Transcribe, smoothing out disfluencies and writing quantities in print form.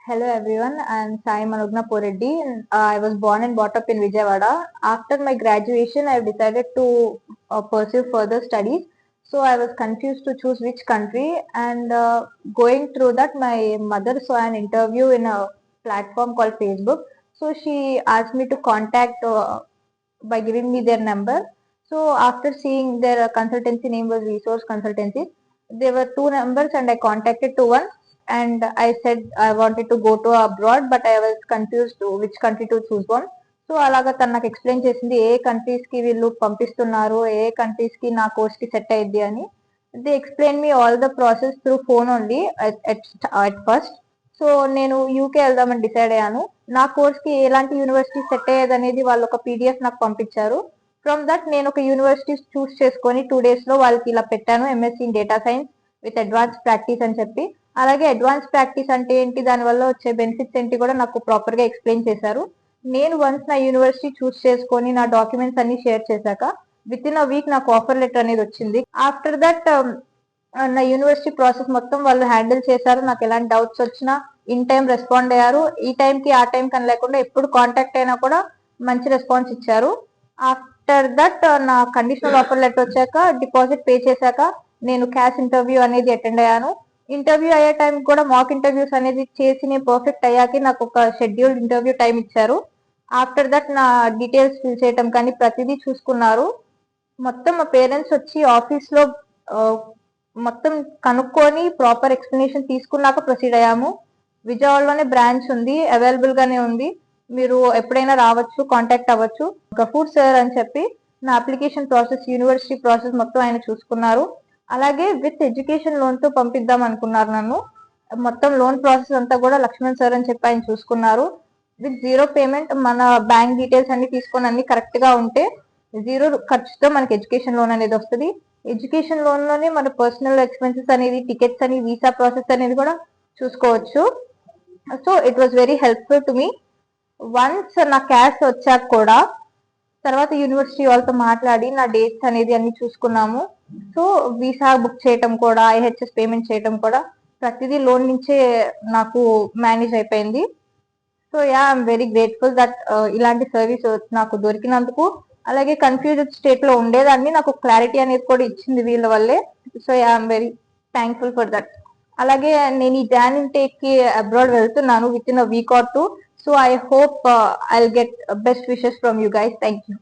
Hello everyone, I'm Sai Manogna Poreddy. I was born and brought up in Vijayawada. After my graduation, I've decided to pursue further studies. So I was confused to choose which country, and going through that, my mother saw an interview in a platform called Facebook. So she asked me to contact by giving me their number. So after seeing their consultancy name was Resource Consultancy, there were two numbers and I contacted to one, and I said I wanted to go to abroad, but I was confused to which country to choose one. So అలాగా తను నాకు explain చేసింది ఏ countries కి వీళ్ళు పంపిస్తున్నారు, ఏ countries కి నా course కి సెట్ అయ్యిద్ది అని. They explain me all the process through phone only at first. So నేను యూకే వెళ్దామని డిసైడ్ అయ్యాను. నా కోర్స్ కి ఎలాంటి యూనివర్సిటీ సెట్ అయ్యేది అనేది వాళ్ళు ఒక పీడిఎఫ్ నాకు పంపించారు. ఫ్రమ్ దట్ నేను ఒక యూనివర్సిటీ చూస్ చేసుకొని 2 days లో వాళ్ళకి ఇలా పెట్టాను, MSc in data science with advance practice అని చెప్పి. అలాగే అడ్వాన్స్ ప్రాక్టీస్ అంటే ఏంటి, దాని వల్ల వచ్చే బెనిఫిట్స్ ఏంటి కూడా నాకు ప్రాపర్ గా ఎక్స్ప్లెయిన్ చేశారు. నేను వన్స్ నా యూనివర్సిటీ చూస్ చేసుకొని నా డాక్యుమెంట్స్ అన్ని షేర్ చేశాక విత్ ఇన్ అ వీక్ నాకు ఆఫర్ లెటర్ అనేది వచ్చింది. ఆఫ్టర్ దట్ నా యూనివర్సిటీ ప్రాసెస్ మొత్తం వాళ్ళు హ్యాండిల్ చేశారు. నాకు ఎలాంటి డౌట్స్ వచ్చినా ఇన్ టైం రెస్పాండ్ అయ్యారు. ఈ టైంకి ఆ టైం కని లేకుండా ఎప్పుడు కాంటాక్ట్ అయినా కూడా మంచి రెస్పాన్స్ ఇచ్చారు. ఆఫ్టర్ దట్ నా కండిషనల్ ఆఫర్ లెటర్ వచ్చాక డిపాజిట్ పే చేశాక నేను క్యాష్ ఇంటర్వ్యూ అనేది అటెండ్ అయ్యాను. ఇంటర్వ్యూ అయ్యే టైం కూడా మాక్ ఇంటర్వ్యూస్ అనేది చేసి నేను పర్ఫెక్ట్ అయ్యాక నాకు ఒక షెడ్యూల్డ్ ఇంటర్వ్యూ టైం ఇచ్చారు. ఆఫ్టర్ దట్ నా డీటెయిల్స్ ఫిల్ చేయటం కానీ ప్రతిదీ చూసుకున్నారు. మొత్తం మా పేరెంట్స్ వచ్చి ఆఫీస్ లో మొత్తం కనుక్కొని ప్రాపర్ ఎక్స్ప్లెనేషన్ తీసుకున్నాక ప్రొసీడ్ అయ్యాము. విజయవాడలోనే బ్రాంచ్ ఉంది, అవైలబుల్ గానే ఉంది. మీరు ఎప్పుడైనా రావచ్చు, కాంటాక్ట్ అవ్వచ్చు. గఫూర్ సార్ అని చెప్పి నా అప్లికేషన్ ప్రాసెస్, యూనివర్సిటీ ప్రాసెస్ మొత్తం ఆయన చూసుకున్నారు. అలాగే విత్ ఎడ్యుకేషన్ లోన్ తో పంపిద్దాం అనుకున్నారు నన్ను. మొత్తం లోన్ ప్రాసెస్ అంతా కూడా లక్ష్మణ్ సార్ అని చెప్పి ఆయన చూసుకున్నారు. విత్ జీరో పేమెంట్, మన బ్యాంక్ డీటెయిల్స్ అన్ని తీసుకొని అన్ని కరెక్ట్ గా ఉంటే జీరో ఖర్చుతో మనకి ఎడ్యుకేషన్ లోన్ అనేది వస్తుంది. ఎడ్యుకేషన్ లోన్ లోనే మన పర్సనల్ ఎక్స్పెన్సెస్ అనేది, టికెట్స్ అని, వీసా ప్రాసెస్ అనేది కూడా చూసుకోవచ్చు. So it was very helpful to me. Once నా క్యాష్ వచ్చాక కూడా తర్వాత యూనివర్సిటీ వాళ్ళతో మాట్లాడి నా డేట్స్ అనేది అన్ని చూసుకున్నాము. సో వీసా బుక్ చేయటం కూడా, ఐహెచ్ఎస్ పేమెంట్ చేయటం కూడా ప్రతిదీ లోన్ నుంచే నాకు మేనేజ్ అయిపోయింది. So yeah, I'm very grateful that ఇలాంటి సర్వీస్ నాకు దొరికినందుకు. అలాగే కన్ఫ్యూజ్డ్ స్టేట్ లో ఉండేదాన్ని, నాకు క్లారిటీ అనేది కూడా ఇచ్చింది వీళ్ళ వల్లే. So yeah, I'm very thankful for that. అలాగే నేను ఈ జాన్ ఇంటేక్ కి అబ్రాడ్ వెళ్తున్నాను with in a week or two. So I hope I get best wishes from you guys. Thank you.